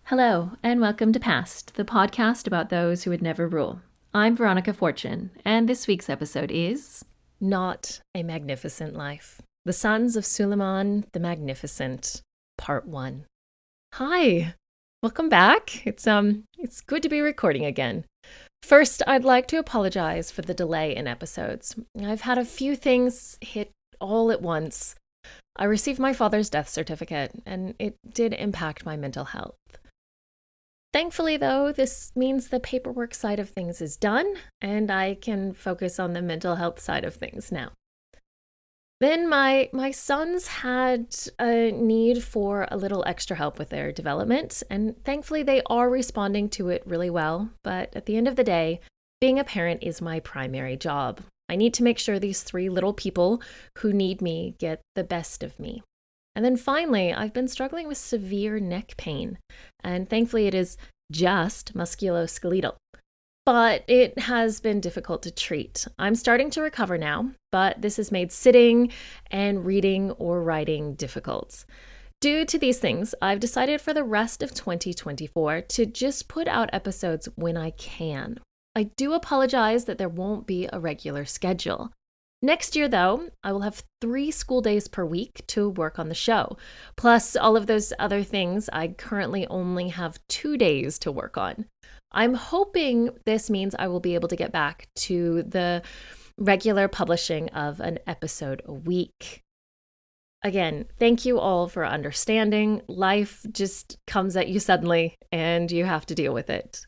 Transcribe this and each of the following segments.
Hello, and welcome to Past, the podcast about those who would never rule. I'm Veronica Fortune, and this week's episode is Not a Magnificent Life. The Sons of Suleiman the Magnificent, Part 1. Hi, welcome back. It's good to be recording again. First, I'd like to apologize for the delay in episodes. I've had a few things hit all at once. I received my father's death certificate, and it did impact my mental health. Thankfully, though, this means the paperwork side of things is done, and I can focus on the mental health side of things now. Then my sons had a need for a little extra help with their development, and thankfully they are responding to it really well. But at the end of the day, being a parent is my primary job. I need to make sure these three little people who need me get the best of me. And then finally, I've been struggling with severe neck pain, and thankfully it is just musculoskeletal, but it has been difficult to treat. I'm starting to recover now, but this has made sitting and reading or writing difficult. Due to these things, I've decided for the rest of 2024 to just put out episodes when I can. I do apologize that there won't be a regular schedule. Next year, though, I will have 3 school days per week to work on the show. Plus all of those other things, I currently only have 2 days to work on. I'm hoping this means I will be able to get back to the regular publishing of an episode a week. Again, thank you all for understanding. Life just comes at you suddenly, and you have to deal with it.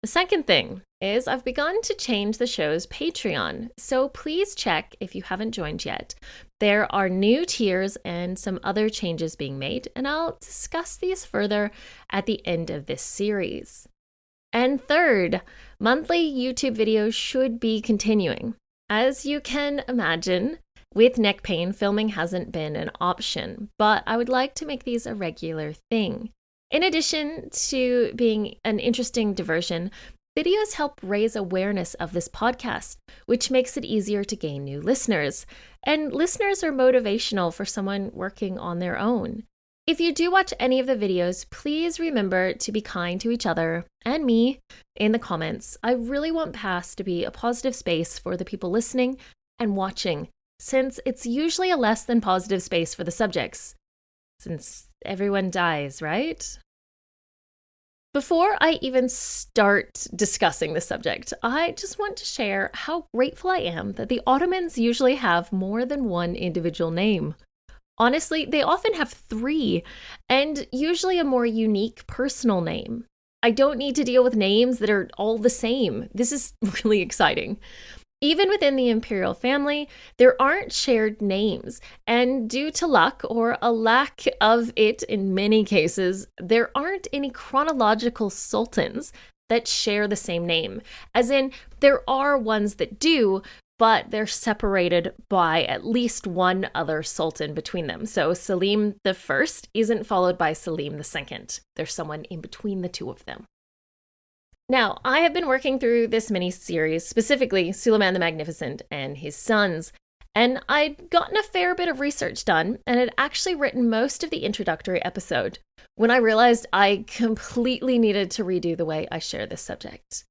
The second thing is I've begun to change the show's Patreon, so please check if you haven't joined yet. There are new tiers and some other changes being made, and I'll discuss these further at the end of this series. And third, monthly YouTube videos should be continuing. As you can imagine, with neck pain, filming hasn't been an option, but I would like to make these a regular thing. In addition to being an interesting diversion, videos help raise awareness of this podcast, which makes it easier to gain new listeners. And listeners are motivational for someone working on their own. If you do watch any of the videos, please remember to be kind to each other and me in the comments. I really want Past to be a positive space for the people listening and watching, since it's usually a less than positive space for the subjects. Since everyone dies, right? Before I even start discussing the subject, I just want to share how grateful I am that the Ottomans usually have more than one individual name. Honestly, they often have 3, and usually a more unique personal name. I don't need to deal with names that are all the same. This is really exciting. Even within the imperial family, there aren't shared names, and due to luck or a lack of it in many cases, there aren't any chronological sultans that share the same name. As in, there are ones that do, but they're separated by at least one other sultan between them. So Selim the First isn't followed by Selim the Second. There's someone in between the two of them. Now, I have been working through this mini-series, specifically Suleiman the Magnificent and his sons, and I'd gotten a fair bit of research done and had actually written most of the introductory episode when I realized I completely needed to redo the way I share this subject.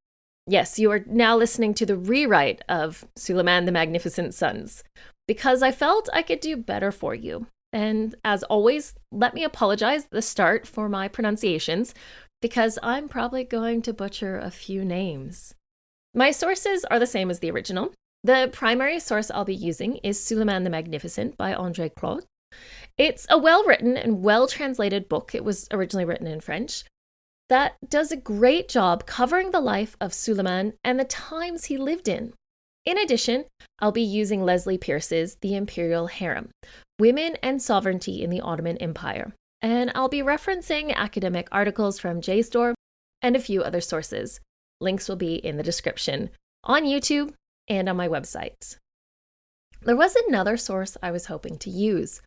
Yes, you are now listening to the rewrite of Suleiman the Magnificent's sons, because I felt I could do better for you. And as always, let me apologize at the start for my pronunciations, because I'm probably going to butcher a few names. My sources are the same as the original. The primary source I'll be using is Suleiman the Magnificent by André Claude. It's a well-written and well-translated book. It was originally written in French. That does a great job covering the life of Süleyman and the times he lived in. In addition, I'll be using Leslie Peirce's The Imperial Harem, Women and Sovereignty in the Ottoman Empire. And I'll be referencing academic articles from JSTOR and a few other sources. Links will be in the description on YouTube and on my website. There was another source I was hoping to use,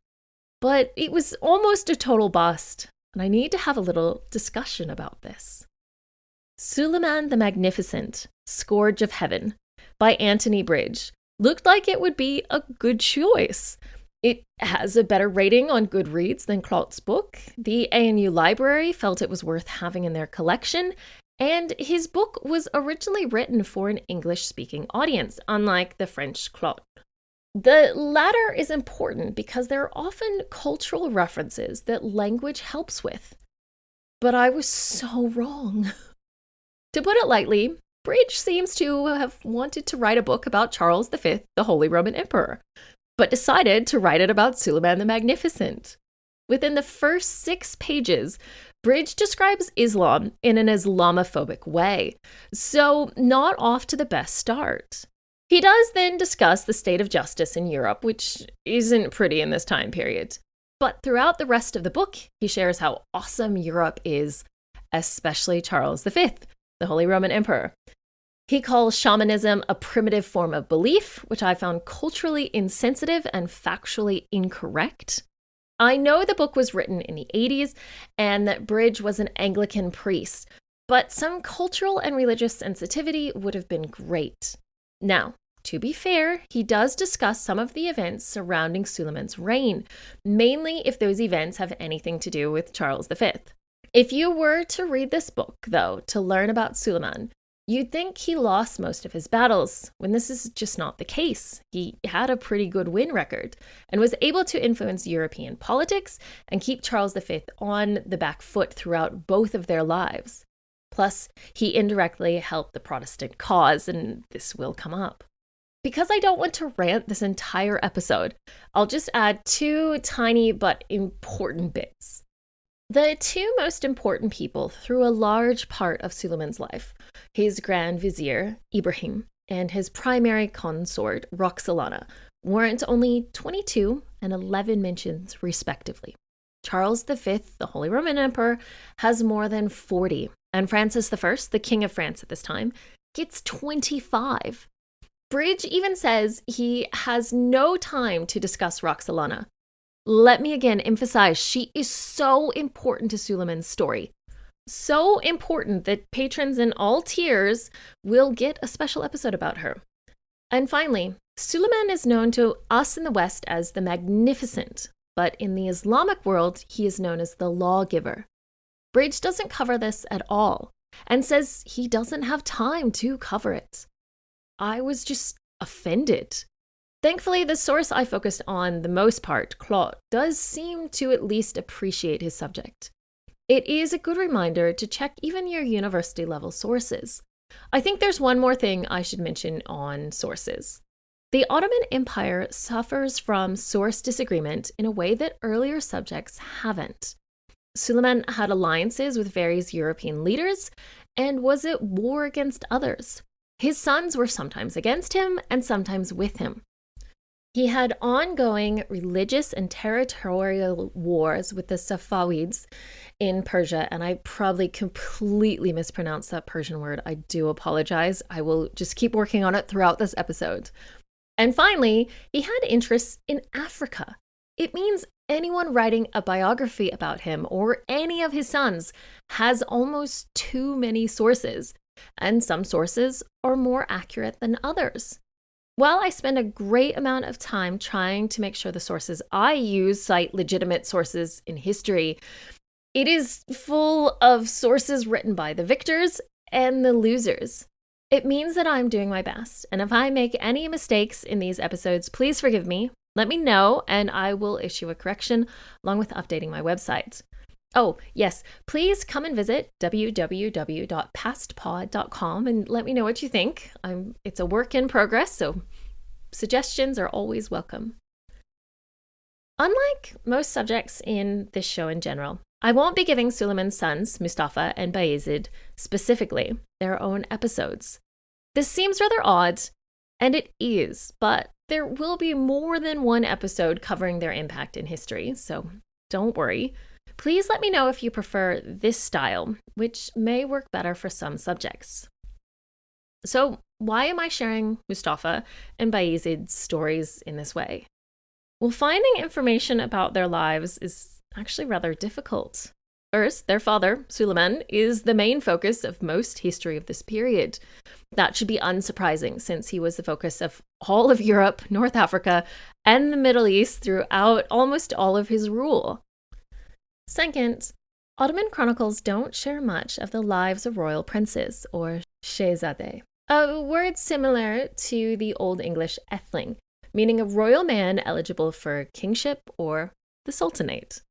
but it was almost a total bust, and I need to have a little discussion about this. Suleiman the Magnificent, Scourge of Heaven by Anthony Bridge looked like it would be a good choice. It has a better rating on Goodreads than Clot's book. The ANU library felt it was worth having in their collection, and his book was originally written for an English-speaking audience, unlike the French Clot. The latter is important because there are often cultural references that language helps with. But I was so wrong. To put it lightly, Bridge seems to have wanted to write a book about Charles V, the Holy Roman Emperor, but decided to write it about Suleiman the Magnificent. Within the first 6 pages, Bridge describes Islam in an Islamophobic way, so not off to the best start. He does then discuss the state of justice in Europe, which isn't pretty in this time period. But throughout the rest of the book, he shares how awesome Europe is, especially Charles V, the Holy Roman Emperor. He calls shamanism a primitive form of belief, which I found culturally insensitive and factually incorrect. I know the book was written in the 80s and that Bridge was an Anglican priest, but some cultural and religious sensitivity would have been great. Now, to be fair, he does discuss some of the events surrounding Suleiman's reign, mainly if those events have anything to do with Charles V. If you were to read this book, though, to learn about Suleiman, you'd think he lost most of his battles, when this is just not the case. He had a pretty good win record and was able to influence European politics and keep Charles V on the back foot throughout both of their lives. Plus, he indirectly helped the Protestant cause, and this will come up. Because I don't want to rant this entire episode, I'll just add 2 tiny but important bits. The 2 most important people through a large part of Suleiman's life, his Grand Vizier, Ibrahim, and his primary consort, Roxolana, warrant only 22 and 11 mentions respectively. Charles V, the Holy Roman Emperor, has more than 40, and Francis I, the King of France at this time, gets 25. Bridge even says he has no time to discuss Roxolana. Let me again emphasize, she is so important to Suleiman's story. So important that patrons in all tiers will get a special episode about her. And finally, Süleyman is known to us in the West as the Magnificent, but in the Islamic world, he is known as the Lawgiver. Bridge doesn't cover this at all and says he doesn't have time to cover it. I was just offended. Thankfully, the source I focused on the most part, Clot, does seem to at least appreciate his subject. It is a good reminder to check even your university level sources. I think there's one more thing I should mention on sources. The Ottoman Empire suffers from source disagreement in a way that earlier subjects haven't. Süleyman had alliances with various European leaders and was at war against others. His sons were sometimes against him and sometimes with him. He had ongoing religious and territorial wars with the Safavids in Persia, and I probably completely mispronounced that Persian word. I do apologize. I will just keep working on it throughout this episode. And finally, he had interests in Africa. It means anyone writing a biography about him or any of his sons has almost too many sources, and some sources are more accurate than others. While I spend a great amount of time trying to make sure the sources I use cite legitimate sources in history, it is full of sources written by the victors and the losers. It means that I'm doing my best, and if I make any mistakes in these episodes, please forgive me. Let me know, and I will issue a correction along with updating my website. Oh, yes, please come and visit www.pastpod.com and let me know what you think. It's a work in progress, so suggestions are always welcome. Unlike most subjects in this show in general, I won't be giving Süleyman's sons, Mustafa and Bayezid, specifically their own episodes. This seems rather odd, and it is, but there will be more than one episode covering their impact in history, so don't worry. Please let me know if you prefer this style, which may work better for some subjects. So, why am I sharing Mustafa and Bayezid's stories in this way? Well, finding information about their lives is actually rather difficult. First, their father, Süleyman, is the main focus of most history of this period. That should be unsurprising since he was the focus of all of Europe, North Africa, and the Middle East throughout almost all of his rule. Second, Ottoman chronicles don't share much of the lives of royal princes, or Şehzade, a word similar to the Old English Etheling, meaning a royal man eligible for kingship or the sultanate.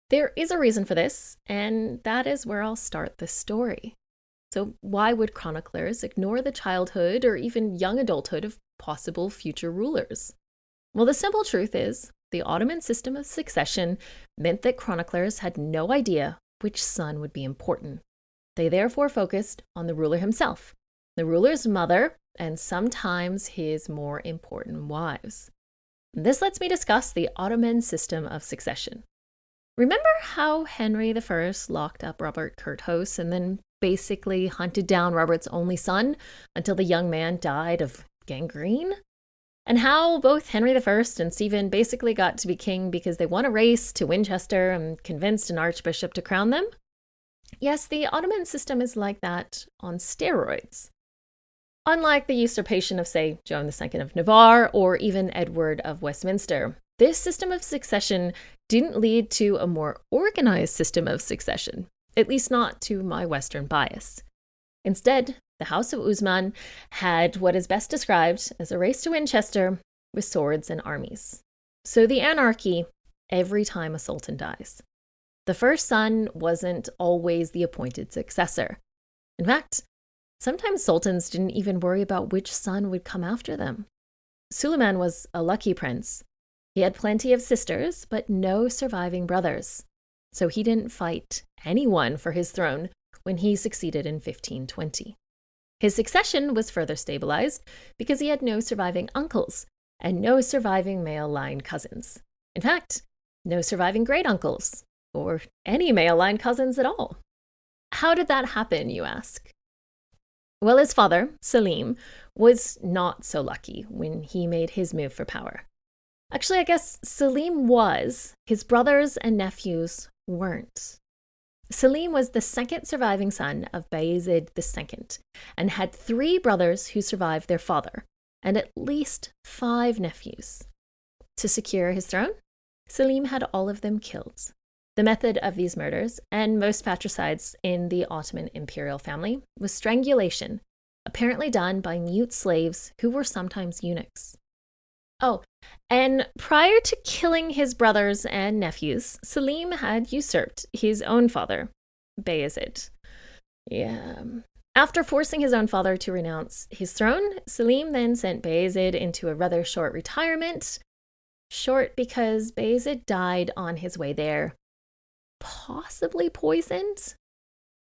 There is a reason for this, and that is where I'll start the story. So why would chroniclers ignore the childhood or even young adulthood of possible future rulers? Well, the simple truth is, the Ottoman system of succession meant that chroniclers had no idea which son would be important. They therefore focused on the ruler himself, the ruler's mother, and sometimes his more important wives. This lets me discuss the Ottoman system of succession. Remember how Henry I locked up Robert Curthose and then basically hunted down Robert's only son until the young man died of gangrene? And how both Henry I and Stephen basically got to be king because they won a race to Winchester and convinced an archbishop to crown them? Yes, the Ottoman system is like that on steroids. Unlike the usurpation of, say, Joan II of Navarre or even Edward of Westminster, this system of succession didn't lead to a more organized system of succession, at least not to my Western bias. Instead, the House of Usman had what is best described as a race to Winchester with swords and armies. So the anarchy every time a sultan dies. The first son wasn't always the appointed successor. In fact, sometimes sultans didn't even worry about which son would come after them. Süleyman was a lucky prince. He had plenty of sisters, but no surviving brothers. So he didn't fight anyone for his throne when he succeeded in 1520. His succession was further stabilized because he had no surviving uncles and no surviving male line cousins. In fact, no surviving great uncles or any male line cousins at all. How did that happen, you ask? Well, his father, Selim, was not so lucky when he made his move for power. Actually, I guess Selim was. His brothers and nephews weren't. Selim was the second surviving son of Bayezid II and had 3 brothers who survived their father and at least 5 nephews. To secure his throne, Selim had all of them killed. The method of these murders, and most patricides in the Ottoman imperial family, was strangulation, apparently done by mute slaves who were sometimes eunuchs. Oh, and prior to killing his brothers and nephews, Selim had usurped his own father, Bayezid. After forcing his own father to renounce his throne, Selim then sent Bayezid into a rather short retirement. Short because Bayezid died on his way there, possibly poisoned.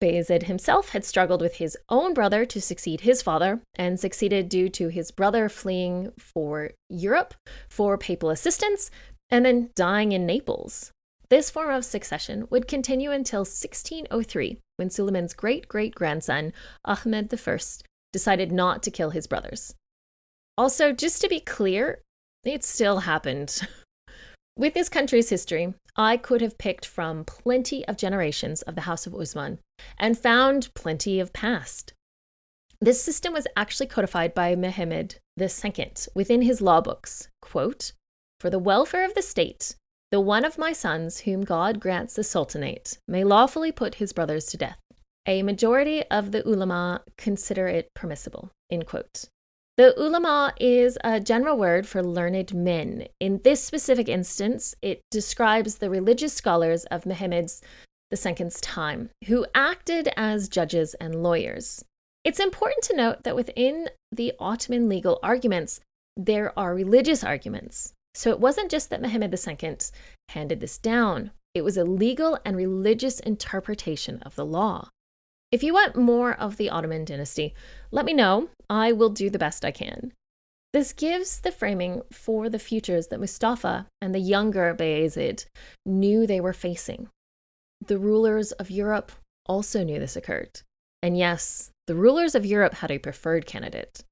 Bayezid himself had struggled with his own brother to succeed his father, and succeeded due to his brother fleeing for Europe for papal assistance, and then dying in Naples. This form of succession would continue until 1603, when Suleiman's great-great-grandson, Ahmed I, decided not to kill his brothers. Also, just to be clear, it still happened. With this country's history, I could have picked from plenty of generations of the House of Usman and found plenty of past. This system was actually codified by Mehmed II within his law books. Quote, "For the welfare of the state, the one of my sons whom God grants the sultanate may lawfully put his brothers to death. A majority of the ulama consider it permissible." End quote. The ulama is a general word for learned men. In this specific instance, it describes the religious scholars of Mehmed II's time, who acted as judges and lawyers. It's important to note that within the Ottoman legal arguments, there are religious arguments. So it wasn't just that Mehmed II handed this down. It was a legal and religious interpretation of the law. If you want more of the Ottoman dynasty, let me know. I will do the best I can. This gives the framing for the futures that Mustafa and the younger Bayezid knew they were facing. The rulers of Europe also knew this occurred. And yes, the rulers of Europe had a preferred candidate.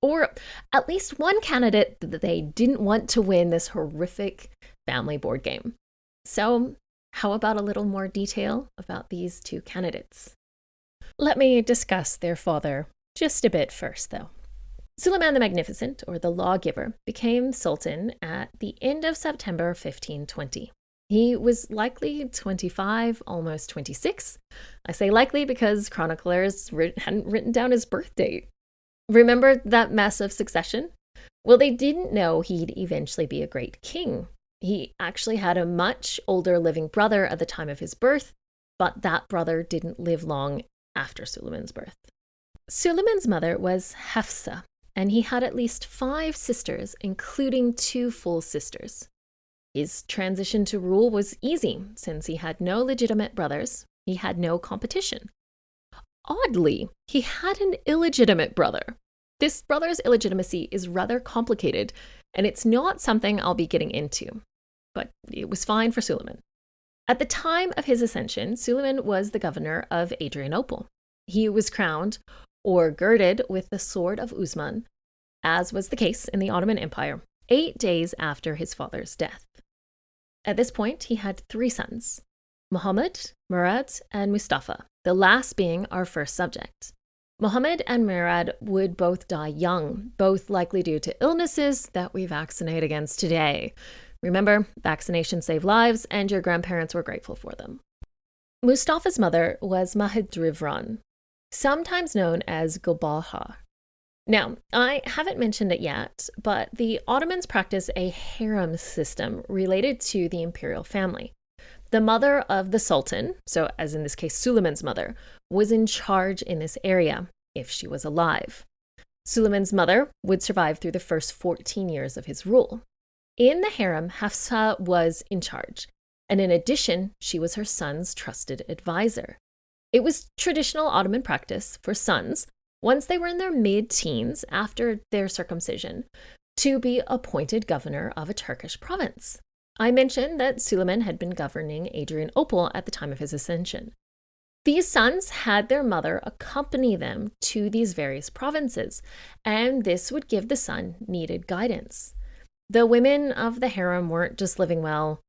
Or at least one candidate that they didn't want to win this horrific family board game. So how about a little more detail about these 2 candidates? Let me discuss their father, Just a bit first, though. Suleiman the Magnificent, or the lawgiver, became sultan at the end of September 1520. He was likely 25, almost 26. I say likely because chroniclers hadn't written down his birth date. Remember that mess of succession? Well, they didn't know he'd eventually be a great king. He actually had a much older living brother at the time of his birth, but that brother didn't live long after Suleiman's birth. Suleiman's mother was Hafsa, and he had at least 5 sisters, including 2 full sisters. His transition to rule was easy, since he had no legitimate brothers. He had no competition. Oddly, he had an illegitimate brother. This brother's illegitimacy is rather complicated, and it's not something I'll be getting into. But it was fine for Suleiman. At the time of his ascension, Suleiman was the governor of Adrianople. He was crowned or girded with the sword of Usman, as was the case in the Ottoman Empire, 8 days after his father's death. At this point, he had 3 sons, Muhammad, Murad, and Mustafa, the last being our first subject. Muhammad and Murad would both die young, both likely due to illnesses that we vaccinate against today. Remember, vaccinations save lives, and your grandparents were grateful for them. Mustafa's mother was Mahidrivran, sometimes known as Gulbahar. Now, I haven't mentioned it yet, but the Ottomans practiced a harem system related to the imperial family. The mother of the Sultan, so as in this case Suleiman's mother, was in charge in this area, if she was alive. Suleiman's mother would survive through the first 14 years of his rule. In the harem, Hafsa was in charge, and in addition, she was her son's trusted advisor. It was traditional Ottoman practice for sons, once they were in their mid-teens after their circumcision, to be appointed governor of a Turkish province. I mentioned that Süleyman had been governing Adrianople at the time of his ascension. These sons had their mother accompany them to these various provinces, and this would give the son needed guidance. The women of the harem weren't just living well,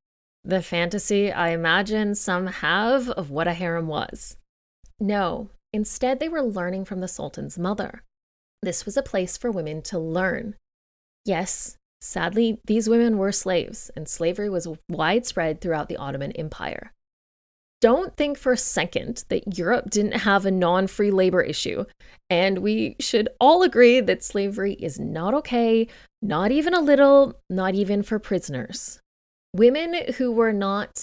the fantasy I imagine some have of what a harem was. No, instead they were learning from the Sultan's mother. This was a place for women to learn. Yes, sadly, these women were slaves, and slavery was widespread throughout the Ottoman Empire. Don't think for a second that Europe didn't have a non-free labor issue, and we should all agree that slavery is not okay, not even a little, not even for prisoners. Women who were not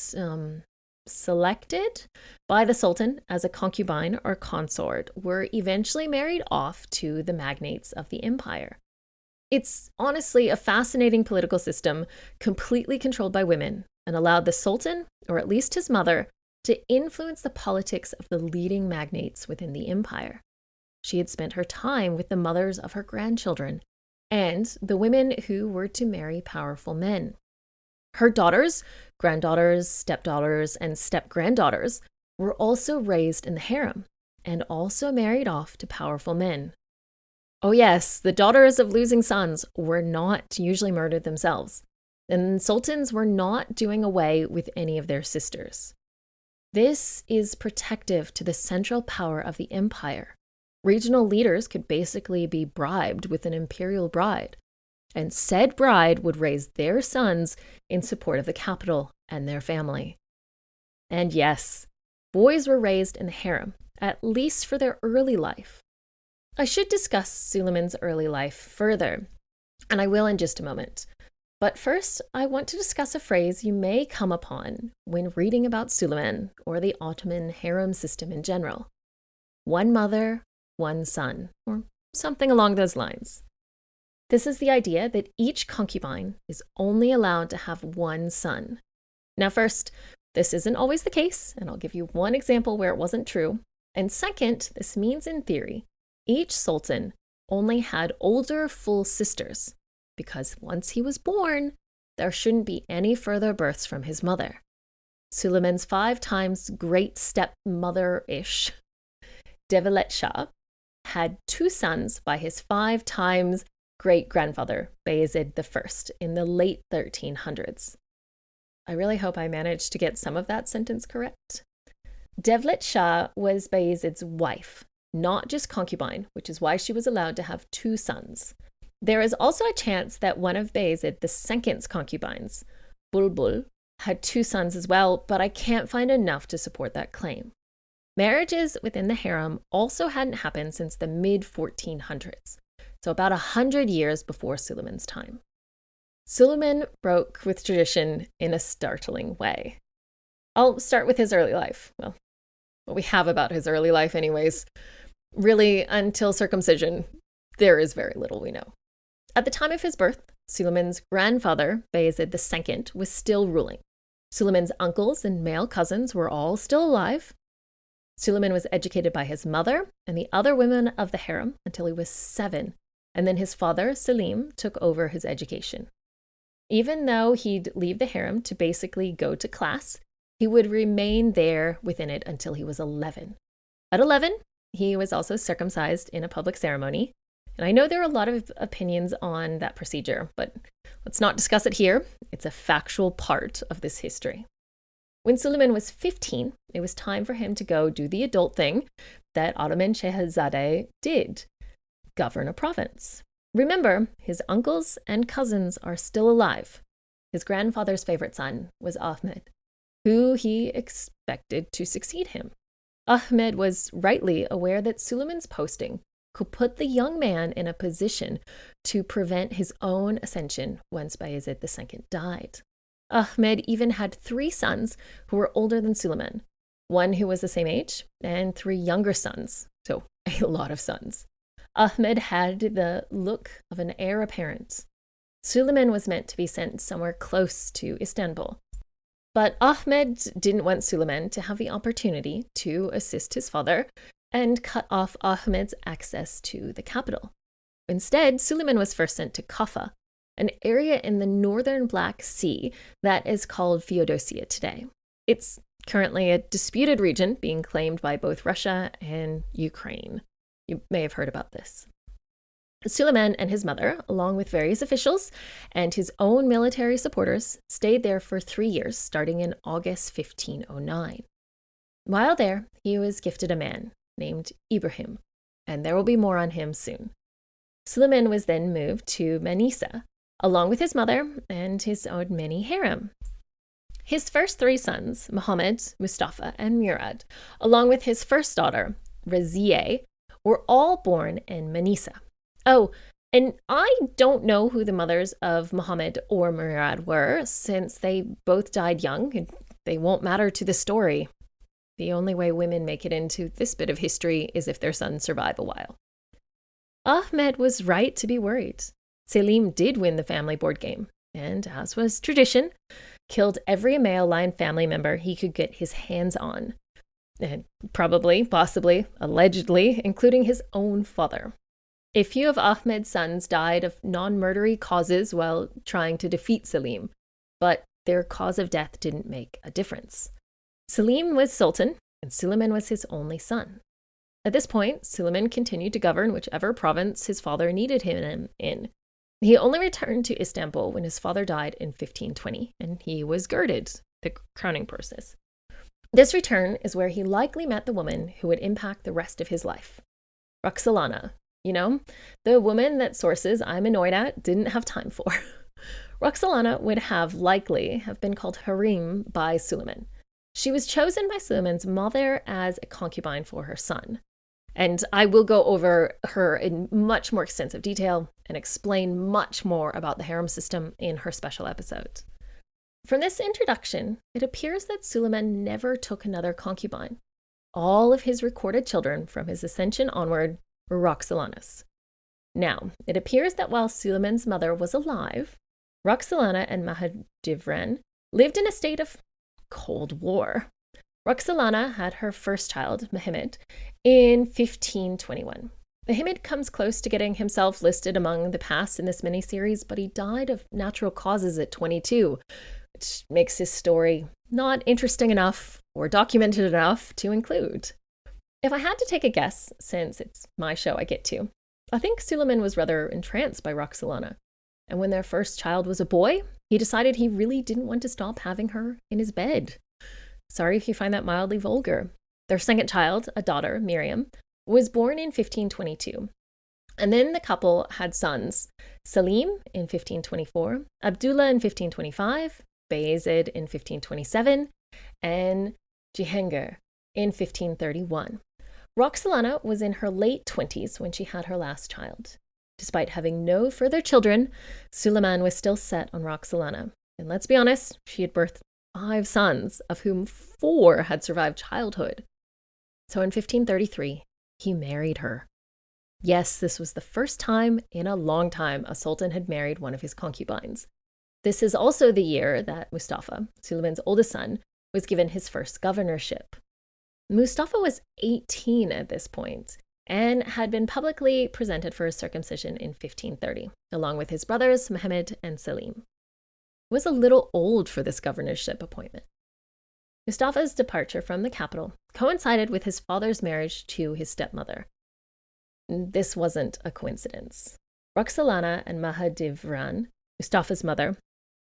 selected by the Sultan as a concubine or consort were eventually married off to the magnates of the empire. It's honestly a fascinating political system completely controlled by women and allowed the Sultan, or at least his mother, to influence the politics of the leading magnates within the empire. She had spent her time with the mothers of her grandchildren and the women who were to marry powerful men. Her daughters, granddaughters, stepdaughters, and step-granddaughters were also raised in the harem and also married off to powerful men. Oh yes, the daughters of losing sons were not usually murdered themselves, and sultans were not doing away with any of their sisters. This is protective to the central power of the empire. Regional leaders could basically be bribed with an imperial bride, and said bride would raise their sons in support of the capital and their family. And yes, boys were raised in the harem, at least for their early life. I should discuss Suleiman's early life further, and I will in just a moment. But first, I want to discuss a phrase you may come upon when reading about Suleiman or the Ottoman harem system in general. One mother, one son, or something along those lines. This is the idea that each concubine is only allowed to have one son. Now first, this isn't always the case, and I'll give you one example where it wasn't true. And second, this means in theory, each sultan only had older full sisters, because once he was born, there shouldn't be any further births from his mother. Suleiman's 5 times great stepmother-ish, Devlet Shah, had 2 sons by his 5 times great-grandfather, Bayezid I, in the late 1300s. I really hope I managed to get some of that sentence correct. Devlet Shah was Bayezid's wife, not just concubine, which is why she was allowed to have 2 sons. There is also a chance that one of Bayezid II's concubines, Bulbul, had 2 sons as well, but I can't find enough to support that claim. Marriages within the harem also hadn't happened since the mid-1400s, so about 100 years before Suleiman's time. Süleyman broke with tradition in a startling way. I'll start with his early life. Well, what we have about his early life anyways. Really, until circumcision, there is very little we know. At the time of his birth, Suleiman's grandfather, Bayezid II, was still ruling. Suleiman's uncles and male cousins were all still alive. Süleyman was educated by his mother and the other women of the harem until he was 7, and then his father, Selim, took over his education. Even though he'd leave the harem to basically go to class, he would remain there within it until he was 11. At 11, he was also circumcised in a public ceremony. And I know there are a lot of opinions on that procedure, but let's not discuss it here. It's a factual part of this history. When Süleyman was 15, it was time for him to go do the adult thing that Ottoman Şehzade did, govern a province. Remember, his uncles and cousins are still alive. His grandfather's favorite son was Ahmed, who he expected to succeed him. Ahmed was rightly aware that Süleyman's posting could put the young man in a position to prevent his own ascension once Bayezid II died. Ahmed even had 3 sons who were older than Süleyman, 1 who was the same age, and 3 younger sons, so a lot of sons. Ahmed had the look of an heir apparent. Süleyman was meant to be sent somewhere close to Istanbul. But Ahmed didn't want Süleyman to have the opportunity to assist his father and cut off Ahmed's access to the capital. Instead, Süleyman was first sent to Kaffa, an area in the northern Black Sea that is called Feodosia today. It's currently a disputed region being claimed by both Russia and Ukraine. You may have heard about this. Süleyman and his mother, along with various officials and his own military supporters, stayed there for 3 years, starting in August 1509. While there, he was gifted a man named Ibrahim, and there will be more on him soon. Süleyman was then moved to Manisa, along with his mother and his own mini harem. His first 3 sons, Muhammad, Mustafa, and Murad, along with his first daughter, Vizierate, were all born in Manisa. Oh, and I don't know who the mothers of Muhammad or Murad were, since they both died young, and they won't matter to the story. The only way women make it into this bit of history is if their sons survive a while. Ahmed was right to be worried. Selim did win the family board game, and as was tradition, killed every male line family member he could get his hands on. And probably, possibly, allegedly, including his own father. A few of Ahmed's sons died of non-murdery causes while trying to defeat Selim, but their cause of death didn't make a difference. Selim was Sultan, and Süleyman was his only son. At this point, Süleyman continued to govern whichever province his father needed him in. He only returned to Istanbul when his father died in 1520, and he was girded, the crowning process. This return is where he likely met the woman who would impact the rest of his life. Roxolana, the woman that sources I'm annoyed at didn't have time for. Roxolana would likely have been called harem by Süleyman. She was chosen by Süleyman's mother as a concubine for her son. And I will go over her in much more extensive detail and explain much more about the harem system in her special episode. From this introduction, it appears that Süleyman never took another concubine. All of his recorded children from his ascension onward were Roxolanas. Now, it appears that while Süleyman's mother was alive, Roxolana and Mahidevran lived in a state of Cold War. Roxolana had her first child, Mehmed, in 1521. Mehmed comes close to getting himself listed among the past in this miniseries, but he died of natural causes at 22, which makes his story not interesting enough or documented enough to include. If I had to take a guess, since it's my show I get to, I think Süleyman was rather entranced by Roxolana. And when their first child was a boy, he decided he really didn't want to stop having her in his bed. Sorry if you find that mildly vulgar. Their second child, a daughter, Miriam, was born in 1522. And then the couple had sons, Selim in 1524, Abdullah in 1525, Bayezid in 1527, and Cihangir in 1531. Roxolana was in her late 20s when she had her last child. Despite having no further children, Süleyman was still set on Roxolana. And let's be honest, she had birthed 5 sons, of whom 4 had survived childhood. So in 1533, he married her. Yes, this was the first time in a long time a sultan had married one of his concubines. This is also the year that Mustafa, Süleyman's oldest son, was given his first governorship. Mustafa was 18 at this point and had been publicly presented for his circumcision in 1530, along with his brothers Mehmed and Selim. He was a little old for this governorship appointment. Mustafa's departure from the capital coincided with his father's marriage to his stepmother. This wasn't a coincidence. Roxolana and Mahidevran, Mustafa's mother,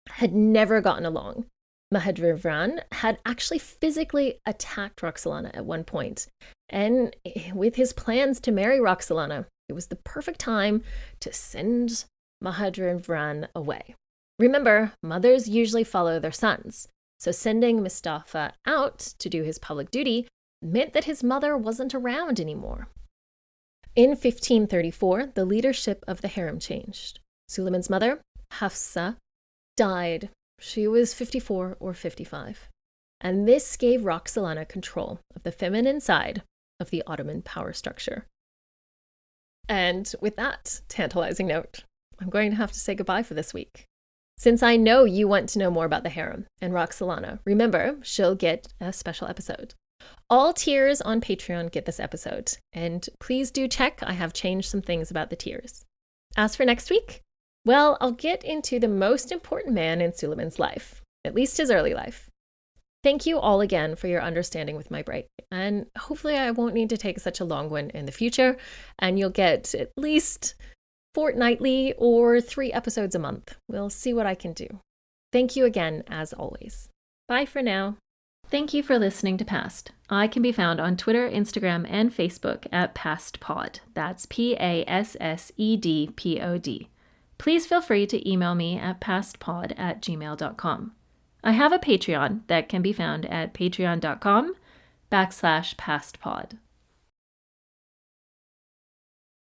had never gotten along. Mahidevran had actually physically attacked Roxolana at one point, and with his plans to marry Roxolana, it was the perfect time to send Mahidevran away. Remember, mothers usually follow their sons, so sending Mustafa out to do his public duty meant that his mother wasn't around anymore. In 1534, the leadership of the harem changed. Süleyman's mother, Hafsa, died. She was 54 or 55. And this gave Roxolana control of the feminine side of the Ottoman power structure. And with that tantalizing note, I'm going to have to say goodbye for this week. Since I know you want to know more about the harem and Roxolana, remember, she'll get a special episode. All tiers on Patreon get this episode, and please do check. I have changed some things about the tiers. As for next week, well, I'll get into the most important man in Süleyman's life, at least his early life. Thank you all again for your understanding with my break, and hopefully I won't need to take such a long one in the future, and you'll get at least fortnightly or 3 episodes a month. We'll see what I can do. Thank you again, as always. Bye for now. Thank you for listening to Past. I can be found on Twitter, Instagram, and Facebook at PastPod. That's PASSEDPOD. Please feel free to email me at pastpod@gmail.com. I have a Patreon that can be found at patreon.com/pastpod.